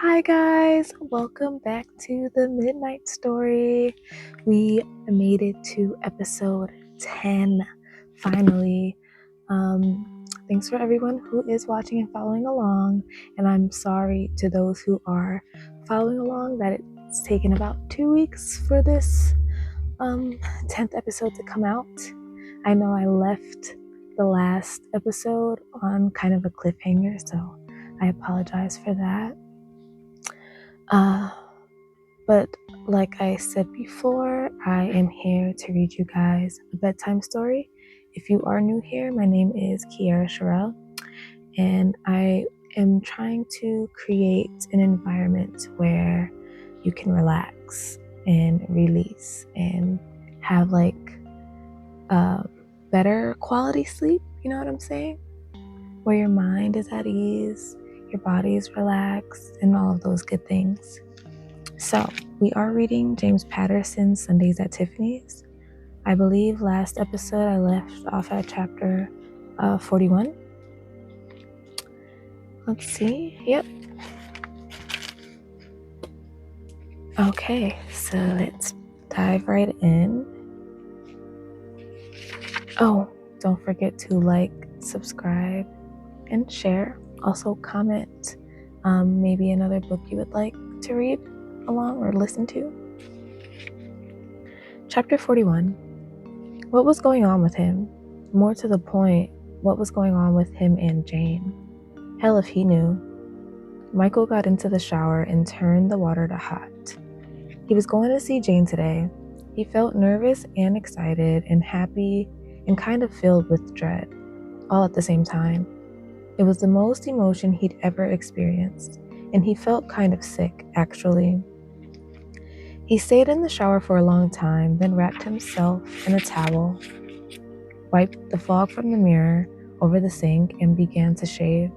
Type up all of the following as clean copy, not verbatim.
Hi guys, welcome back to the Midnight Story. We made it to episode 10, finally. Thanks for everyone who is watching and following along, and I'm sorry to those who are following along that it's taken about 2 weeks for this 10th episode to come out. I know I left the last episode on kind of a cliffhanger, so I apologize for that. But like I said before, I am here to read you guys a bedtime story. If you are new here, my name is Kiara Sherelle, and I am trying to create an environment where you can relax and release and have better quality sleep. You know what I'm saying? Where your mind is at ease, your body is relaxed, and all of those good things. So, we are reading James Patterson's Sundays at Tiffany's. I believe last episode I left off at chapter 41. Let's see. Yep. Okay, so let's dive right in. Oh, don't forget to like, subscribe, and share. Also, comment maybe another book you would like to read along or listen to. Chapter 41. What was going on with him? More to the point, what was going on with him and Jane? Hell if he knew. Michael got into the shower and turned the water to hot. He was going to see Jane today. He felt nervous and excited and happy and kind of filled with dread, all at the same time. It was the most emotion he'd ever experienced, and he felt kind of sick, actually. He stayed in the shower for a long time, then wrapped himself in a towel, wiped the fog from the mirror over the sink, and began to shave.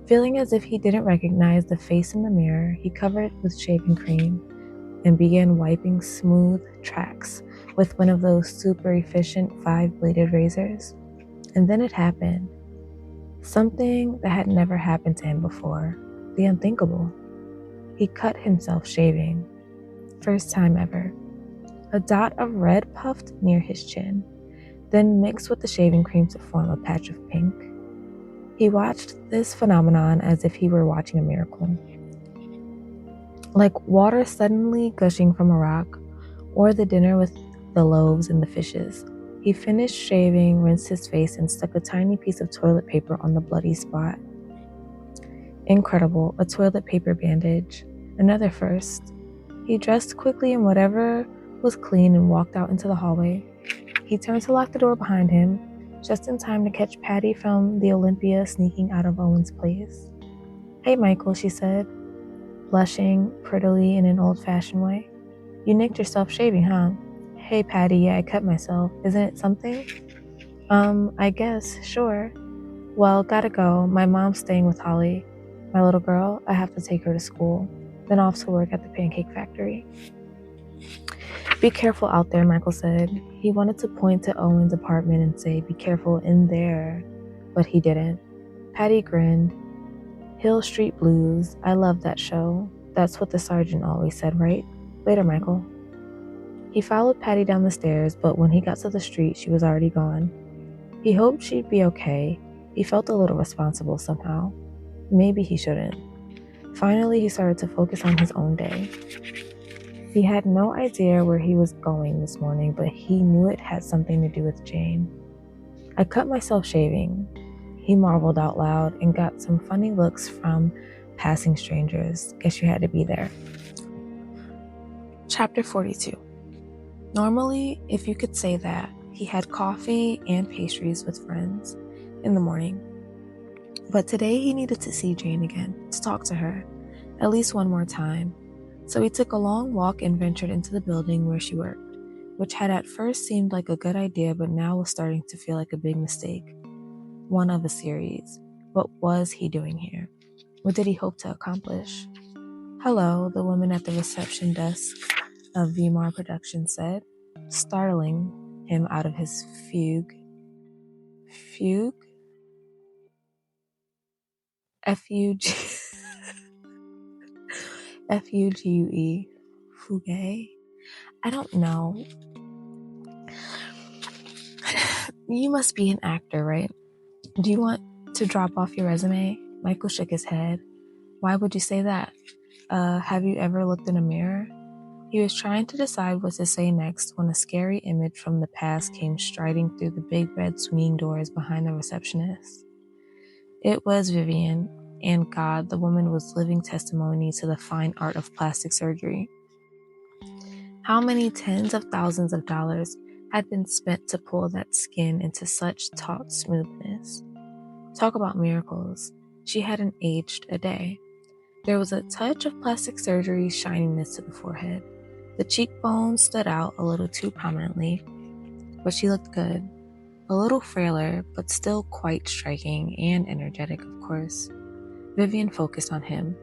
Feeling as if he didn't recognize the face in the mirror, he covered it with shaving cream and began wiping smooth tracks with one of those super efficient 5-bladed razors. And then it happened. Something that had never happened to him before. The unthinkable. He cut himself shaving. First time ever. A dot of red puffed near his chin, then mixed with the shaving cream to form a patch of pink. He watched this phenomenon as if he were watching a miracle. Like water suddenly gushing from a rock, or the dinner with the loaves and the fishes. He finished shaving, rinsed his face, and stuck a tiny piece of toilet paper on the bloody spot. Incredible, a toilet paper bandage. Another first. He dressed quickly in whatever was clean and walked out into the hallway. He turned to lock the door behind him, just in time to catch Patty from the Olympia sneaking out of Owen's place. "Hey, Michael," she said, blushing prettily in an old-fashioned way. "You nicked yourself shaving, huh?" "Hey, Patty, yeah, I cut myself. Isn't it something?" I guess, sure. Well, gotta go. My mom's staying with Holly. My little girl, I have to take her to school, then off to work at the pancake factory." "Be careful out there," Michael said. He wanted to point to Owen's apartment and say, "Be careful in there," but he didn't. Patty grinned. "Hill Street Blues. I love that show. That's what the sergeant always said, right? Later, Michael." He followed Patty down the stairs, but when he got to the street, she was already gone. He hoped she'd be okay. He felt a little responsible somehow. Maybe he shouldn't. Finally, he started to focus on his own day. He had no idea where he was going this morning, but he knew it had something to do with Jane. "I cut myself shaving," he marveled out loud and got some funny looks from passing strangers. Guess you had to be there. Chapter 42. Normally, if you could say that, he had coffee and pastries with friends in the morning. But today he needed to see Jane again, to talk to her, at least one more time. So he took a long walk and ventured into the building where she worked, which had at first seemed like a good idea, but now was starting to feel like a big mistake. One of a series. What was he doing here? What did he hope to accomplish? "Hello," the woman at the reception desk of VMAR Productions said, startling him out of his fugue? Fugue? F-U-G. Fugue. Fugue? I don't know. You must be an actor, right? Do you want to drop off your resume? Michael shook his head. Why would you say that? Have you ever looked in a mirror? He was trying to decide what to say next when a scary image from the past came striding through the big red swinging doors behind the receptionist. It was Vivian, and God, the woman was living testimony to the fine art of plastic surgery. How many tens of thousands of dollars had been spent to pull that skin into such taut smoothness? Talk about miracles. She hadn't aged a day. There was a touch of plastic surgery shininess to the forehead. The cheekbones stood out a little too prominently, but she looked good. A little frailer, but still quite striking and energetic, of course. Vivian focused on him.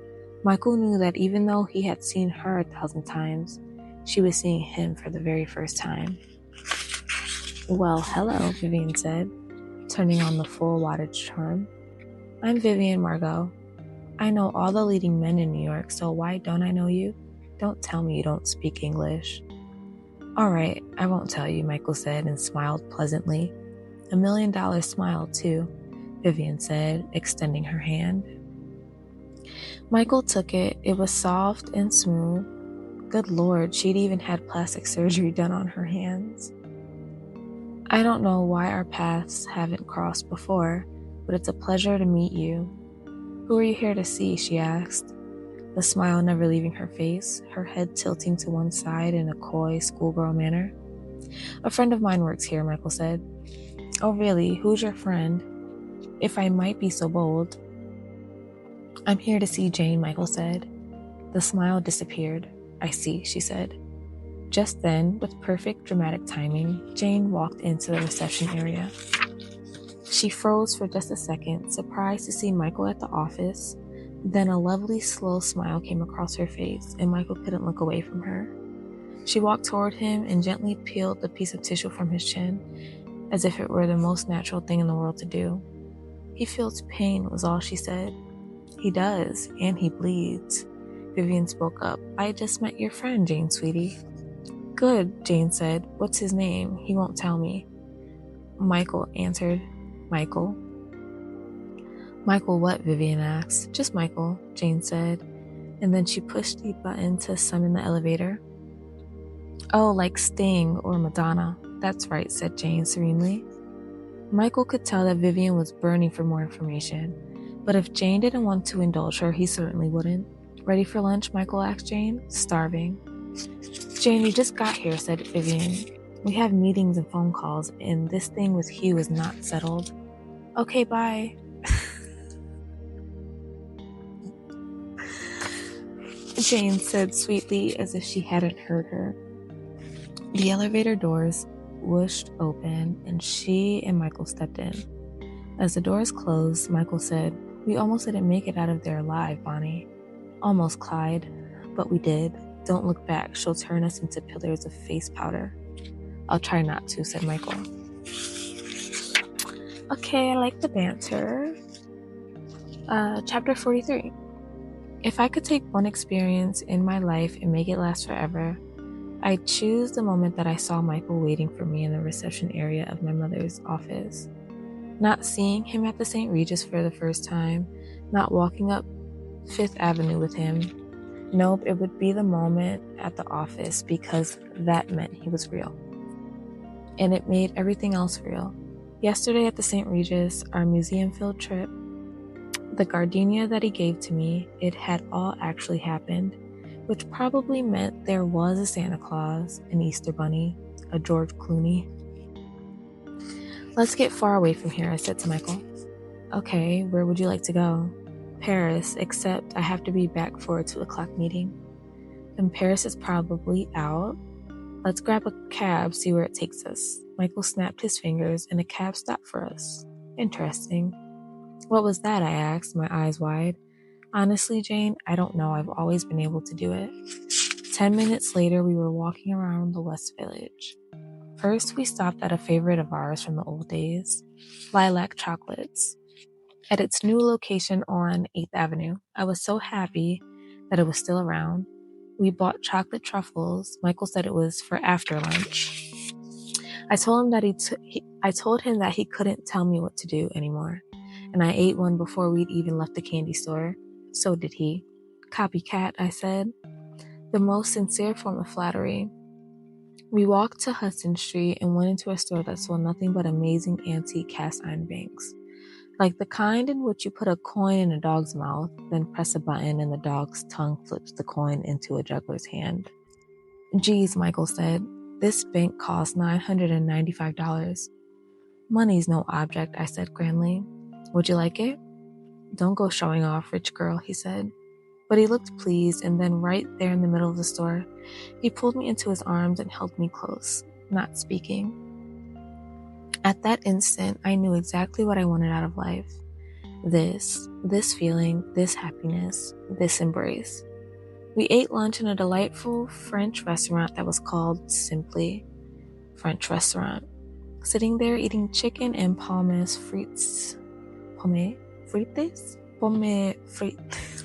Michael knew that even though he had seen her 1,000 times, she was seeing him for the very first time. Well, hello, Vivian said, turning on the full wattage charm. I'm Vivian Margot. I know all the leading men in New York, so why don't I know you? Don't tell me you don't speak English. All right, I won't tell you, Michael said and smiled pleasantly. $1 million smile, too, Vivian said, extending her hand. Michael took it. It was soft and smooth. Good Lord, she'd even had plastic surgery done on her hands. I don't know why our paths haven't crossed before, but it's a pleasure to meet you. Who are you here to see? She asked, the smile never leaving her face, her head tilting to one side in a coy, schoolgirl manner. A friend of mine works here, Michael said. Oh, really? Who's your friend? If I might be so bold. I'm here to see Jane, Michael said. The smile disappeared. I see, she said. Just then, with perfect dramatic timing, Jane walked into the reception area. She froze for just a second, surprised to see Michael at the office. Then a lovely, slow smile came across her face, and Michael couldn't look away from her. She walked toward him and gently peeled the piece of tissue from his chin, as if it were the most natural thing in the world to do. He feels pain, was all she said. He does, and he bleeds. Vivian spoke up. I just met your friend, Jane, sweetie. Good, Jane said. What's his name? He won't tell me. Michael answered. Michael? Michael what? Vivian asked. Just Michael, Jane said, and then she pushed the button to summon the elevator. Oh, like Sting or Madonna. That's right, said Jane serenely. Michael could tell that Vivian was burning for more information, but if Jane didn't want to indulge her, he certainly wouldn't. Ready for lunch? Michael asked Jane. Starving. Jane, you just got here, said Vivian. We have meetings and phone calls, and this thing with Hugh is not settled. Okay, bye. Jane said sweetly, as if she hadn't heard her. The elevator doors whooshed open, and she and Michael stepped in. As the doors closed, Michael said, We almost didn't make it out of there alive, Bonnie. Almost, Clyde. But we did. Don't look back. She'll turn us into pillars of face powder. I'll try not to, said Michael. Okay, I like the banter. Chapter 43. If I could take one experience in my life and make it last forever, I'd choose the moment that I saw Michael waiting for me in the reception area of my mother's office. Not seeing him at the St. Regis for the first time, not walking up Fifth Avenue with him. Nope, it would be the moment at the office because that meant he was real. And it made everything else real. Yesterday at the St. Regis, our museum field trip, the gardenia that he gave to me, it had all actually happened, which probably meant there was a Santa Claus, an Easter Bunny, a George Clooney. Let's get far away from here, I said to Michael. Okay, where would you like to go? Paris, except I have to be back for a 2 o'clock meeting. Then Paris is probably out. Let's grab a cab, see where it takes us. Michael snapped his fingers and a cab stopped for us. Interesting. What was that? I asked, my eyes wide. Honestly, Jane, I don't know. I've always been able to do it. 10 minutes later, we were walking around the West Village. First, we stopped at a favorite of ours from the old days, Lilac Chocolates. At its new location on 8th Avenue, I was so happy that it was still around. We bought chocolate truffles. Michael said it was for after lunch. I told him that he couldn't tell me what to do anymore, and I ate one before we'd even left the candy store. So did he. Copycat, I said, the most sincere form of flattery. We walked to Hudson Street and went into a store that sold nothing but amazing antique cast iron banks, like the kind in which you put a coin in a dog's mouth, then press a button and the dog's tongue flips the coin into a juggler's hand. Geez, Michael said, this bank cost $995. Money's no object, I said grandly. Would you like it? Don't go showing off, rich girl, he said. But he looked pleased, and then right there in the middle of the store, he pulled me into his arms and held me close, not speaking. At that instant, I knew exactly what I wanted out of life. This feeling, this happiness, this embrace. We ate lunch in a delightful French restaurant that was called simply French Restaurant. Sitting there eating chicken and pommes frites. Pommes frites? Pommes frites.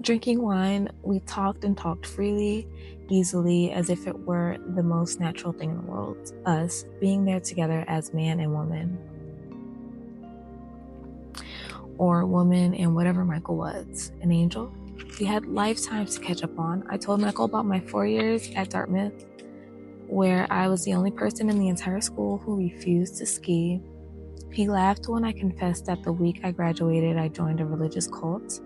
Drinking wine, we talked and talked freely, easily, as if it were the most natural thing in the world. Us being there together as man and woman. Or woman and whatever Michael was. An angel? We had lifetimes to catch up on. I told Michael about my 4 years at Dartmouth, where I was the only person in the entire school who refused to ski. He laughed when I confessed that the week I graduated, I joined a religious cult.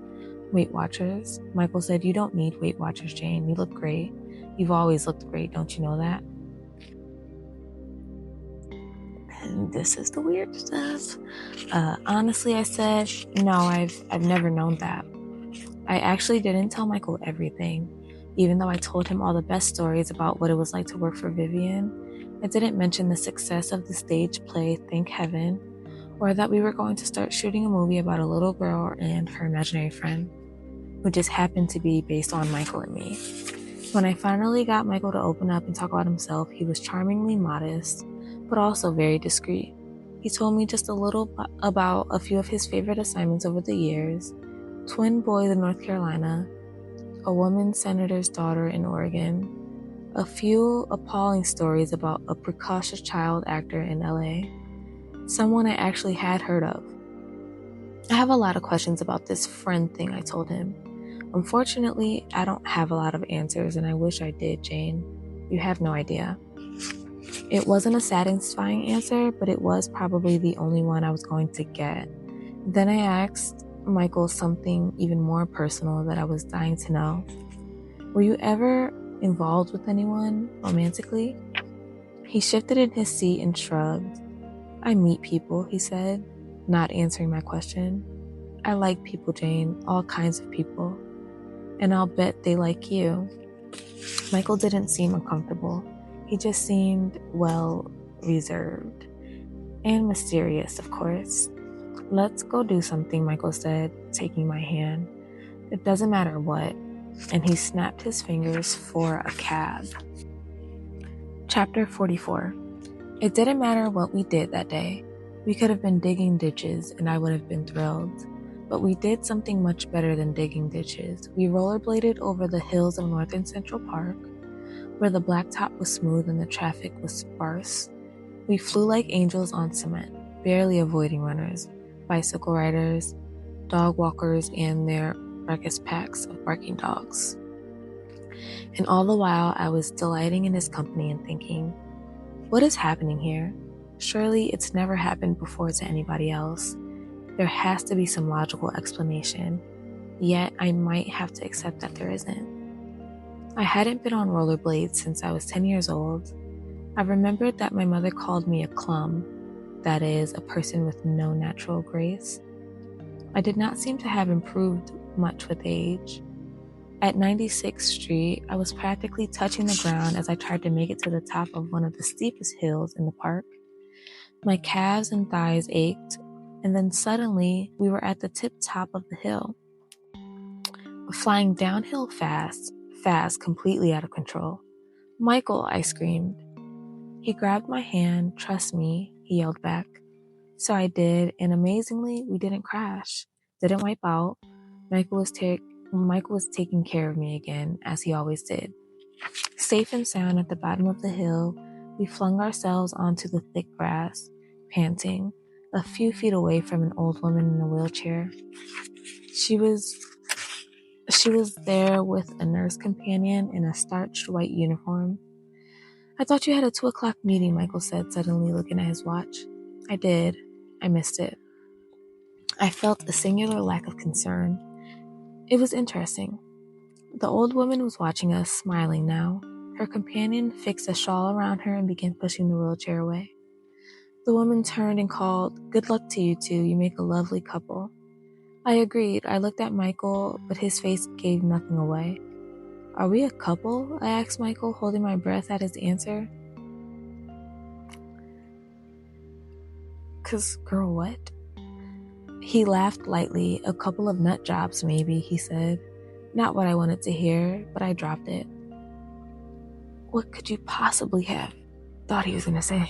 Weight Watchers. Michael said, you don't need Weight Watchers, Jane. You look great. You've always looked great, don't you know that? And this is the weird stuff. Honestly, I said, no, I've never known that. I actually didn't tell Michael everything. Even though I told him all the best stories about what it was like to work for Vivian, I didn't mention the success of the stage play Thank Heaven, or that we were going to start shooting a movie about a little girl and her imaginary friend, who just happened to be based on Michael and me. When I finally got Michael to open up and talk about himself, he was charmingly modest, but also very discreet. He told me just a little about a few of his favorite assignments over the years: twin boys in North Carolina, a woman senator's daughter in Oregon, a few appalling stories about a precocious child actor in LA, someone I actually had heard of. I have a lot of questions about this friend thing, I told him. Unfortunately, I don't have a lot of answers, and I wish I did, Jane. You have no idea. It wasn't a satisfying answer, but it was probably the only one I was going to get. Then I asked Michael something even more personal that I was dying to know. Were you ever involved with anyone romantically? He shifted in his seat and shrugged. I meet people, he said, not answering my question. I like people, Jane, all kinds of people. And I'll bet they like you. Michael didn't seem uncomfortable. He just seemed, well, reserved. And mysterious, of course. Let's go do something, Michael said, taking my hand. It doesn't matter what. And he snapped his fingers for a cab. Chapter 44. It didn't matter what we did that day. We could have been digging ditches, and I would have been thrilled. But we did something much better than digging ditches. We rollerbladed over the hills of North and Central Park, where the blacktop was smooth and the traffic was sparse. We flew like angels on cement, barely avoiding runners, bicycle riders, dog walkers, and their ruckus packs of barking dogs. And all the while, I was delighting in his company and thinking, what is happening here? Surely it's never happened before to anybody else. There has to be some logical explanation, yet I might have to accept that there isn't. I hadn't been on rollerblades since I was 10 years old. I remembered that my mother called me a clum, that is, a person with no natural grace. I did not seem to have improved much with age. At 96th Street, I was practically touching the ground as I tried to make it to the top of one of the steepest hills in the park. My calves and thighs ached, and then suddenly we were at the tip top of the hill. Flying downhill fast, completely out of control. Michael, I screamed. He grabbed my hand. Trust me, he yelled back. So I did, and amazingly, we didn't crash, didn't wipe out. Michael was taking care of me again, as he always did. Safe and sound at the bottom of the hill, we flung ourselves onto the thick grass, panting, a few feet away from an old woman in a wheelchair. She was there with a nurse companion in a starched white uniform. "I thought you had a 2 o'clock meeting," Michael said, suddenly looking at his watch. "I did. I missed it." I felt a singular lack of concern. It was interesting. The old woman was watching us, smiling now. Her companion fixed a shawl around her and began pushing the wheelchair away. The woman turned and called, "Good luck to you two. You make a lovely couple." I agreed. I looked at Michael, but his face gave nothing away. "Are we a couple?" I asked Michael, holding my breath at his answer. "'Cause, girl, what?" He laughed lightly. "A couple of nut jobs, maybe," he said. Not what I wanted to hear, but I dropped it. "What could you possibly have thought he was going to say?"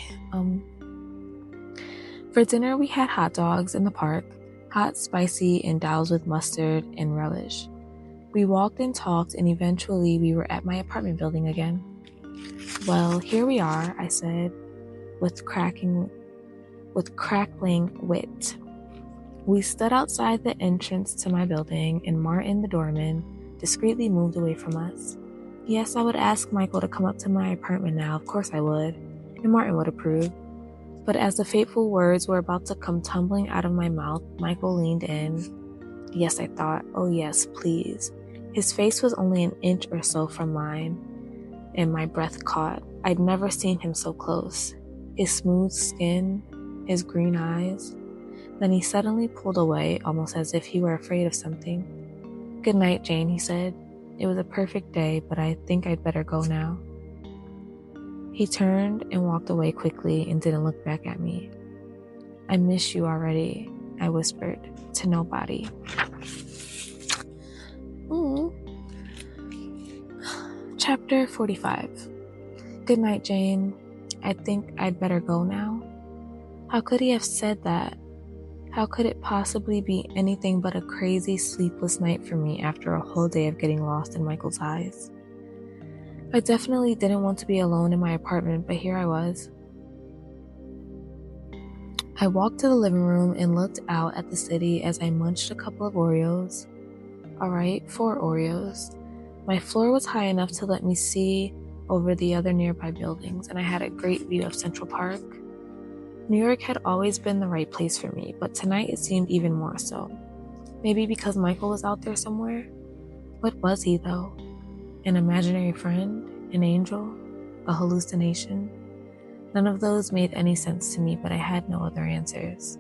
For dinner, we had hot dogs in the park, hot, spicy, and doused with mustard and relish. We walked and talked, and eventually we were at my apartment building again. "Well, here we are," I said, with crackling wit. We stood outside the entrance to my building, and Martin, the doorman, discreetly moved away from us. Yes, I would ask Michael to come up to my apartment now, of course I would, and Martin would approve. But as the fateful words were about to come tumbling out of my mouth, Michael leaned in. Yes, I thought, oh yes, please. His face was only an inch or so from mine, and my breath caught. I'd never seen him so close. His smooth skin, his green eyes. Then he suddenly pulled away, almost as if he were afraid of something. "Good night, Jane," he said. "It was a perfect day, but I think I'd better go now." He turned and walked away quickly and didn't look back at me. "I miss you already," I whispered to nobody. Chapter 45. "Good night, Jane. I think I'd better go now." How could he have said that? How could it possibly be anything but a crazy, sleepless night for me after a whole day of getting lost in Michael's eyes? I definitely didn't want to be alone in my apartment, but here I was. I walked to the living room and looked out at the city as I munched a couple of Oreos. Alright, 4 Oreos. My floor was high enough to let me see over the other nearby buildings, and I had a great view of Central Park. New York had always been the right place for me, but tonight it seemed even more so. Maybe because Michael was out there somewhere? What was he, though? An imaginary friend? An angel? A hallucination? None of those made any sense to me, but I had no other answers.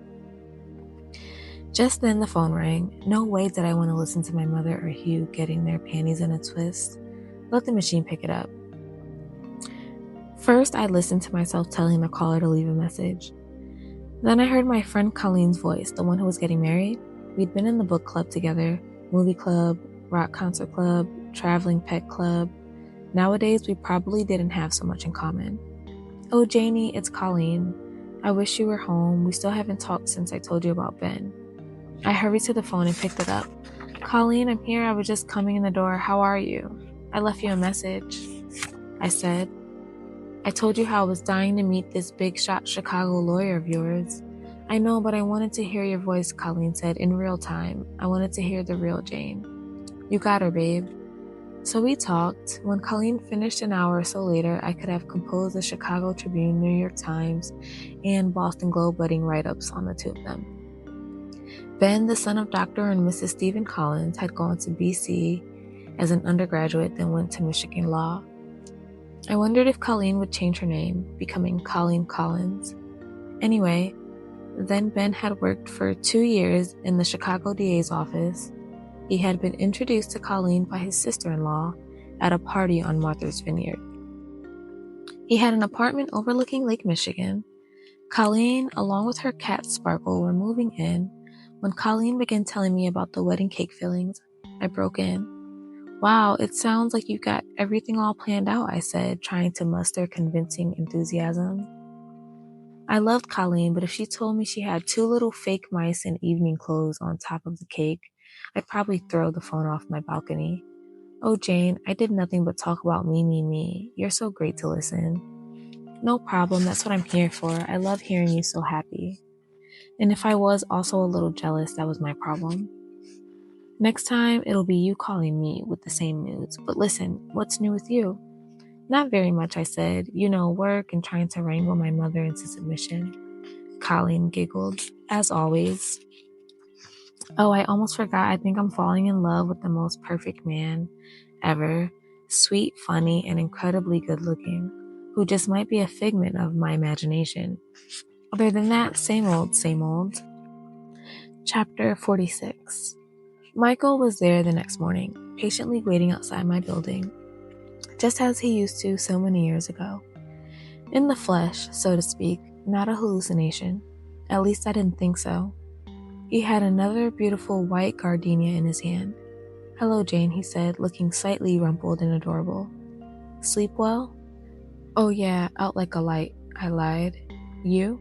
Just then the phone rang. No way did I want to listen to my mother or Hugh getting their panties in a twist. Let the machine pick it up. First, I listened to myself telling the caller to leave a message. Then I heard my friend Colleen's voice, the one who was getting married. We'd been in the book club together, movie club, rock concert club, traveling pet club. Nowadays, we probably didn't have so much in common. "Oh, Janie, it's Colleen. I wish you were home. We still haven't talked since I told you about Ben." I hurried to the phone and picked it up. "Colleen, I'm here. I was just coming in the door. How are you? I left you a message," I said. "I told you how I was dying to meet this big shot Chicago lawyer of yours." "I know, but I wanted to hear your voice," Colleen said, "in real time. I wanted to hear the real Jane." "You got her, babe." So we talked. When Colleen finished an hour or so later, I could have composed the Chicago Tribune, New York Times, and Boston Globe wedding write-ups on the two of them. Ben, the son of Dr. and Mrs. Stephen Collins, had gone to BC as an undergraduate, then went to Michigan Law. I wondered if Colleen would change her name, becoming Colleen Collins. Anyway, then Ben had worked for 2 years in the Chicago DA's office. He had been introduced to Colleen by his sister-in-law at a party on Martha's Vineyard. He had an apartment overlooking Lake Michigan. Colleen, along with her cat Sparkle, were moving in. When Colleen began telling me about the wedding cake fillings, I broke in. "Wow, it sounds like you got everything all planned out," I said, trying to muster convincing enthusiasm. I loved Colleen, but if she told me she had 2 little fake mice in evening clothes on top of the cake, I'd probably throw the phone off my balcony. Oh, Jane, I did nothing but talk about me. You're so great to listen. No problem, that's what I'm here for. I love hearing you so happy. And if I was also a little jealous, that was my problem. Next time, it'll be you calling me with the same news. But listen, what's new with you? Not very much, I said. Work and trying to wrangle my mother into submission. Colleen giggled, as always. Oh, I almost forgot. I think I'm falling in love with the most perfect man ever. Sweet, funny, and incredibly good looking, who just might be a figment of my imagination. Other than that, same old, same old. Chapter 46. Michael was there the next morning, patiently waiting outside my building, just as he used to so many years ago. In the flesh, so to speak, not a hallucination. At least I didn't think so. He had another beautiful white gardenia in his hand. Hello, Jane, he said, looking slightly rumpled and adorable. Sleep well? Oh yeah, out like a light, I lied. You?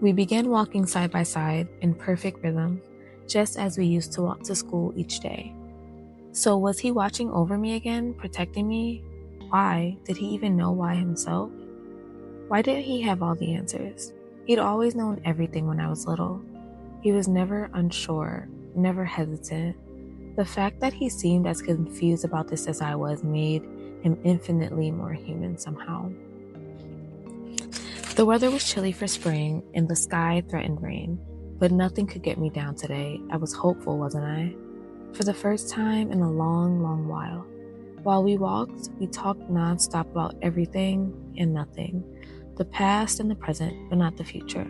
We began walking side by side in perfect rhythm, just as we used to walk to school each day. So was he watching over me again, protecting me? Why? Did he even know why himself? Why didn't he have all the answers? He'd always known everything when I was little. He was never unsure, never hesitant. The fact that he seemed as confused about this as I was made him infinitely more human somehow. The weather was chilly for spring, and the sky threatened rain, but nothing could get me down today. I was hopeful, wasn't I? For the first time in a long, long while. While we walked, we talked nonstop about everything and nothing, the past and the present, but not the future.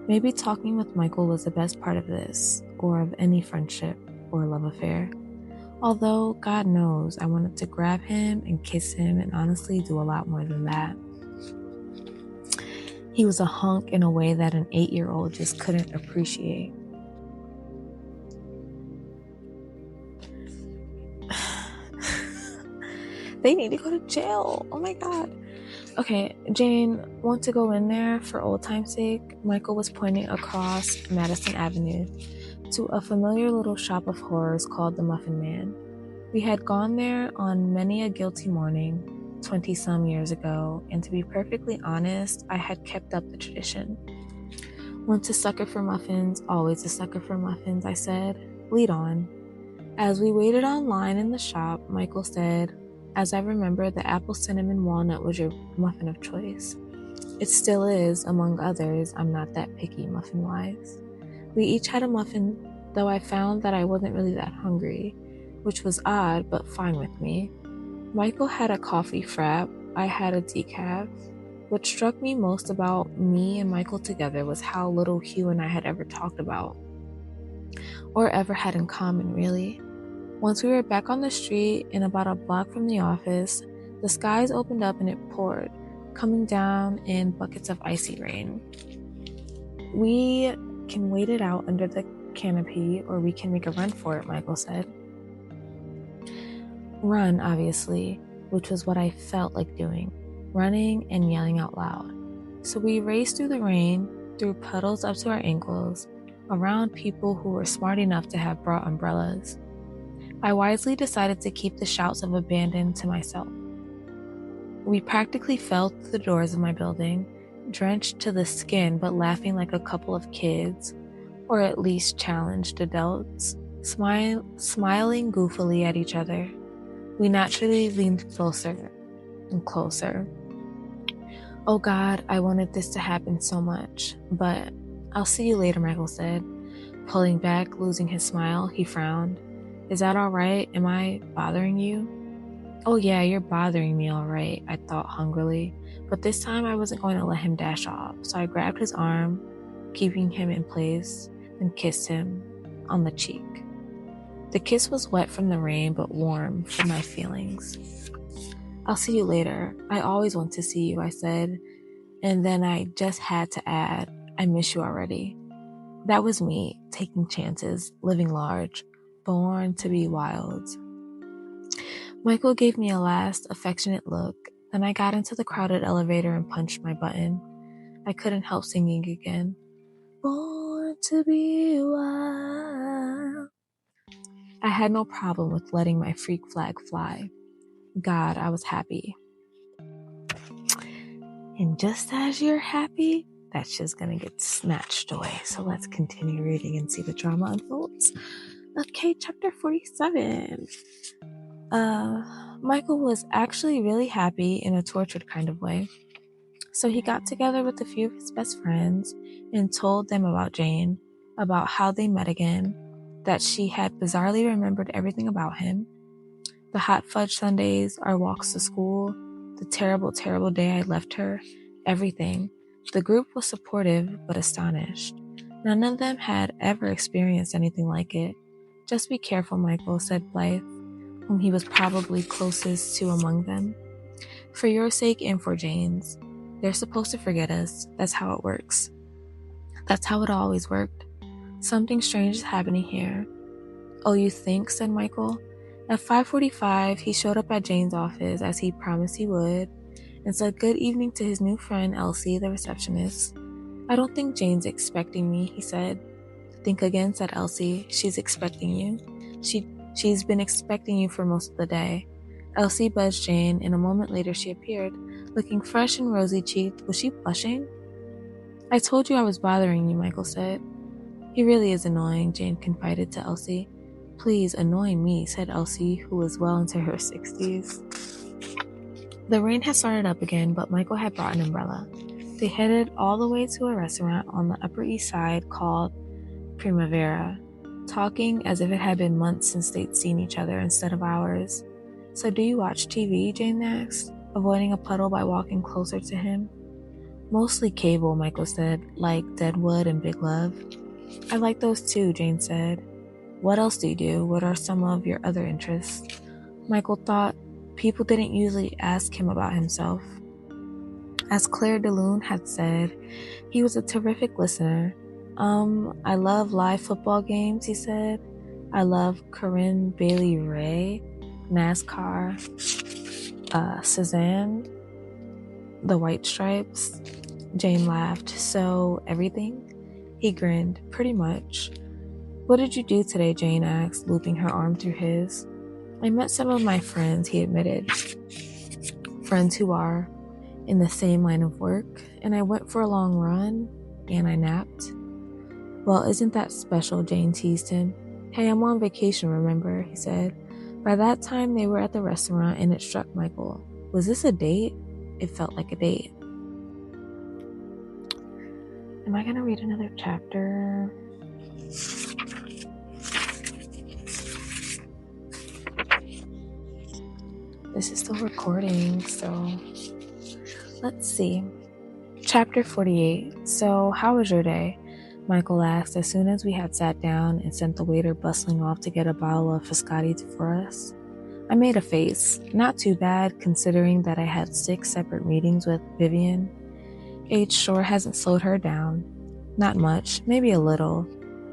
Maybe talking with Michael was the best part of this, or of any friendship or love affair. Although, God knows, I wanted to grab him and kiss him and honestly do a lot more than that. He was a hunk in a way that an 8-year-old just couldn't appreciate. They need to go to jail. Oh my God. Okay, Jane, want to go in there for old time's sake? Michael was pointing across Madison Avenue to a familiar little shop of horrors called the Muffin Man. We had gone there on many a guilty morning, 20-some years ago, and to be perfectly honest, I had kept up the tradition. Once a sucker for muffins, always a sucker for muffins, I said. Lead on. As we waited online in the shop, Michael said, as I remember, the apple cinnamon walnut was your muffin of choice. It still is, among others. I'm not that picky muffin-wise. We each had a muffin, though I found that I wasn't really that hungry, which was odd, but fine with me. Michael had a coffee frap. I had a decaf. What struck me most about me and Michael together was how little Hugh and I had ever talked about, or ever had in common, really. Once we were back on the street and about a block from the office, the skies opened up and it poured, coming down in buckets of icy rain. We can wait it out under the canopy, or we can make a run for it, Michael said. Run, obviously, which was what I felt like doing, running and yelling out loud. So we raced through the rain, through puddles up to our ankles, around people who were smart enough to have brought umbrellas. I wisely decided to keep the shouts of abandon to myself. We practically fell through the doors of my building, drenched to the skin but laughing like a couple of kids, or at least challenged adults, smiling goofily at each other. We naturally leaned closer and closer. Oh God, I wanted this to happen so much, but I'll see you later, Michael said. Pulling back, losing his smile, he frowned. Is that all right? Am I bothering you? Oh yeah, you're bothering me all right, I thought hungrily. But this time I wasn't going to let him dash off, so I grabbed his arm, keeping him in place, and kissed him on the cheek. The kiss was wet from the rain, but warm from my feelings. I'll see you later. I always want to see you, I said, and then I just had to add, I miss you already. That was me, taking chances, living large, born to be wild. Michael gave me a last affectionate look, then I got into the crowded elevator and punched my button. I couldn't help singing again. Born to be wild. I had no problem with letting my freak flag fly. God, I was happy. And just as you're happy, that's just gonna get snatched away. So let's continue reading and see the drama unfolds. Okay, chapter 47. Michael was actually really happy in a tortured kind of way. So he got together with a few of his best friends and told them about Jane, about how they met again, that she had bizarrely remembered everything about him, the hot fudge sundaes, our walks to school, the terrible, terrible day I left her, everything. The group was supportive but astonished. None of them had ever experienced anything like it. Just be careful, Michael, said Blythe, whom he was probably closest to among them. For your sake and for Jane's. They're supposed to forget us. That's how it works. That's how it always worked. Something strange is happening here. Oh, you think? Said Michael. At 5:45, he showed up at Jane's office as he promised he would and said good evening to his new friend Elsie, the receptionist. I don't think Jane's expecting me, he said. Think again, said Elsie. She's expecting you. She's been expecting you for most of the day. Elsie buzzed Jane, and a moment later she appeared, looking fresh and rosy-cheeked. Was she blushing? I told you I was bothering you, Michael said. He really is annoying, Jane confided to Elsie. Please, annoying me, said Elsie, who was well into her 60s. The rain had started up again, but Michael had brought an umbrella. They headed all the way to a restaurant on the Upper East Side called Primavera, talking as if it had been months since they'd seen each other instead of hours. So do you watch TV? Jane asked, avoiding a puddle by walking closer to him. Mostly cable, Michael said, like Deadwood and Big Love. I like those too, Jane said. What else do you do? What are some of your other interests? Michael thought people didn't usually ask him about himself. As Claire DeLune had said, he was a terrific listener. I love live football games, he said. I love Corinne Bailey Ray, NASCAR, Cezanne, the White Stripes. Jane laughed. So, everything? He grinned. Pretty much. What did you do today? Jane asked, looping her arm through his. I met some of my friends, he admitted. Friends who are in the same line of work, and I went for a long run, and I napped. Well, isn't that special? Jane teased him. Hey, I'm on vacation, remember? He said. By that time, they were at the restaurant, and it struck Michael. Was this a date? It felt like a date. Am I going to read another chapter? This is still recording, so let's see. Chapter 48. So, how was your day? Michael asked as soon as we had sat down and sent the waiter bustling off to get a bottle of Frascati for us. I made a face. Not too bad, considering that I had 6 separate meetings with Vivian. Age sure hasn't slowed her down. Not much, maybe a little.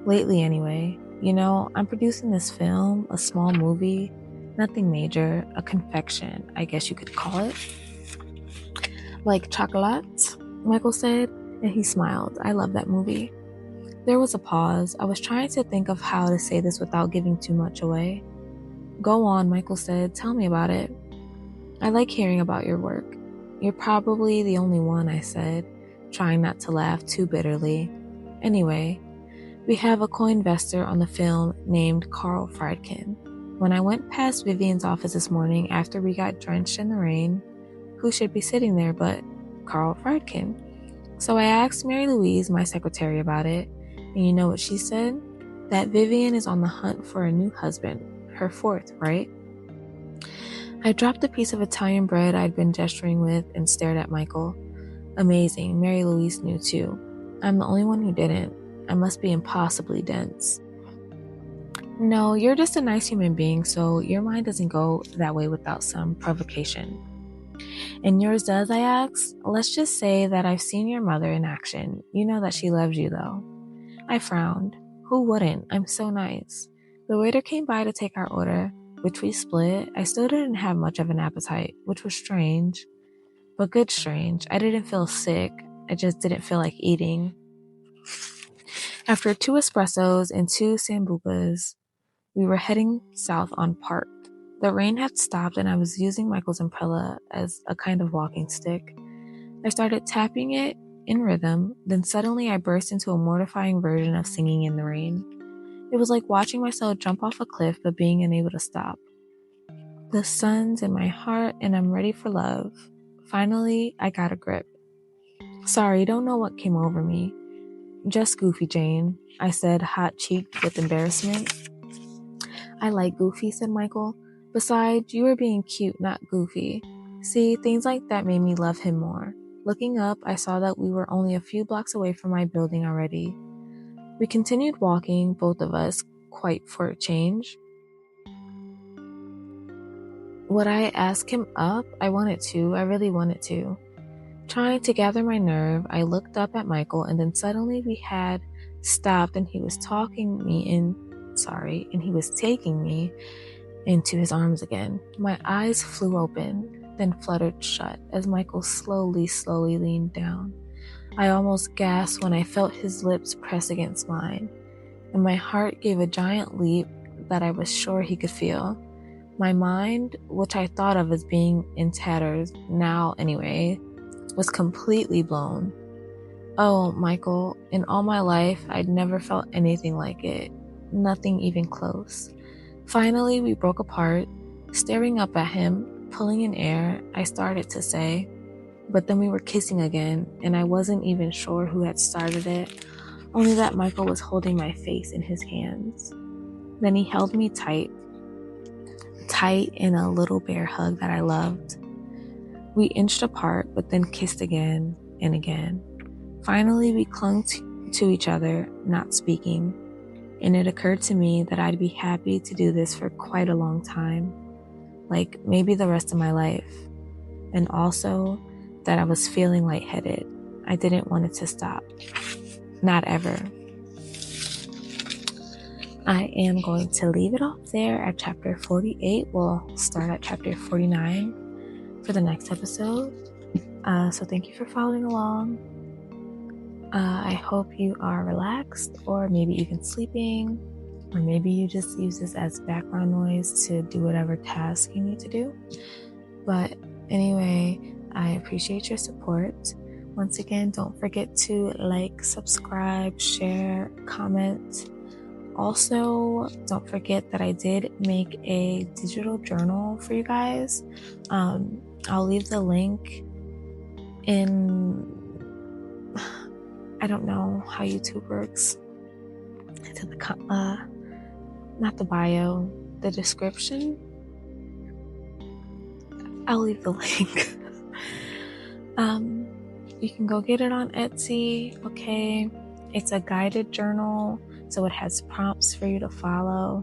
Lately anyway. You know, I'm producing this film, a small movie. Nothing major, a confection, I guess you could call it. Like chocolate, Michael said, and he smiled. I love that movie. There was a pause. I was trying to think of how to say this without giving too much away. Go on, Michael said. Tell me about it. I like hearing about your work. You're probably the only one, I said, trying not to laugh too bitterly. Anyway, we have a co-investor on the film named Carl Friedkin. When I went past Vivian's office this morning after we got drenched in the rain, who should be sitting there but Carl Friedkin? So I asked Mary Louise, my secretary, about it, and you know what she said? That Vivian is on the hunt for a new husband, her 4th, right? I dropped a piece of Italian bread I'd been gesturing with and stared at Michael. Amazing, Mary Louise knew too. I'm the only one who didn't. I must be impossibly dense. No, you're just a nice human being, so your mind doesn't go that way without some provocation. And yours does, I asked? Let's just say that I've seen your mother in action. You know that she loves you, though. I frowned. Who wouldn't? I'm so nice. The waiter came by to take our order, which we split. I still didn't have much of an appetite, which was strange. But good strange. I didn't feel sick. I just didn't feel like eating. After 2 espressos and 2 sambucas, We were heading south on Park. The rain had stopped and I was using Michael's umbrella as a kind of walking stick. I started tapping it in rhythm, then suddenly I burst into a mortifying version of singing in the rain. It was like watching myself jump off a cliff but being unable to stop. The sun's in my heart and I'm ready for love. Finally, I got a grip. Sorry, don't know what came over me. Just Goofy, Jane, I said, hot-cheeked with embarrassment. I like Goofy, said Michael. Besides, you were being cute, not goofy. See, things like that made me love him more. Looking up, I saw that we were only a few blocks away from my building already. We continued walking, both of us, quite for a change. Would I ask him up? I really wanted to. Trying to gather my nerve, I looked up at Michael and then suddenly we had stopped and he was taking me into his arms again. My eyes flew open, then fluttered shut as Michael slowly leaned down. I almost gasped when I felt his lips press against mine, and my heart gave a giant leap that I was sure he could feel. My mind, which I thought of as being in tatters now anyway, was completely blown. Oh, Michael, in all my life, I'd never felt anything like it. Nothing even close. Finally, we broke apart. Staring up at him, pulling in air, I started to say, but then we were kissing again, and I wasn't even sure who had started it, only that Michael was holding my face in his hands. Then he held me tight in a little bear hug that I loved. We inched apart, but then kissed again and again. Finally, we clung to each other, not speaking, and it occurred to me that I'd be happy to do this for quite a long time, like maybe the rest of my life, and also that I was feeling lightheaded. I didn't want it to stop. Not ever. I am going to leave it off there at chapter 48. We'll start at chapter 49 for the next episode. So thank you for following along. I hope you are relaxed, or maybe even sleeping, or maybe you just use this as background noise to do whatever task you need to do. But anyway, I appreciate your support. Once again, don't forget to like, subscribe, share, comment. Also, don't forget that I did make a digital journal for you guys. I'll leave the link in, I don't know how YouTube works, to the not the bio, the description. I'll leave the link. You can go get it on Etsy. Okay, it's a guided journal, so it has prompts for you to follow,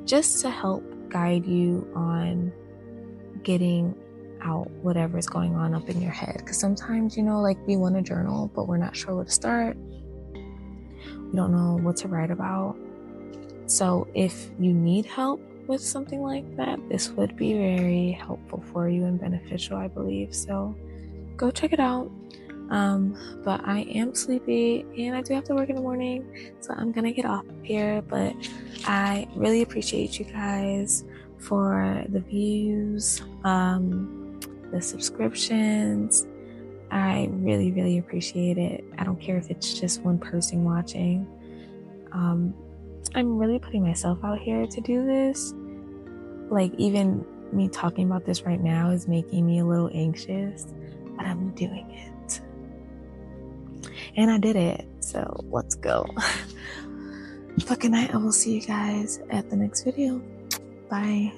just to help guide you on getting out whatever's going on up in your head. Because sometimes, we want to journal, but we're not sure where to start. We don't know what to write about. So if you need help with something like that, this would be very helpful for you and beneficial, I believe. So go check it out. But I am sleepy and I do have to work in the morning, so I'm gonna get off here. But I really appreciate you guys for the views, the subscriptions. I really, really appreciate it. I don't care if it's just one person watching. I'm really putting myself out here to do this. Like, even me talking about this right now is making me a little anxious, but I'm doing it. And I did it, so let's go. But good night, I will see you guys at the next video. Bye.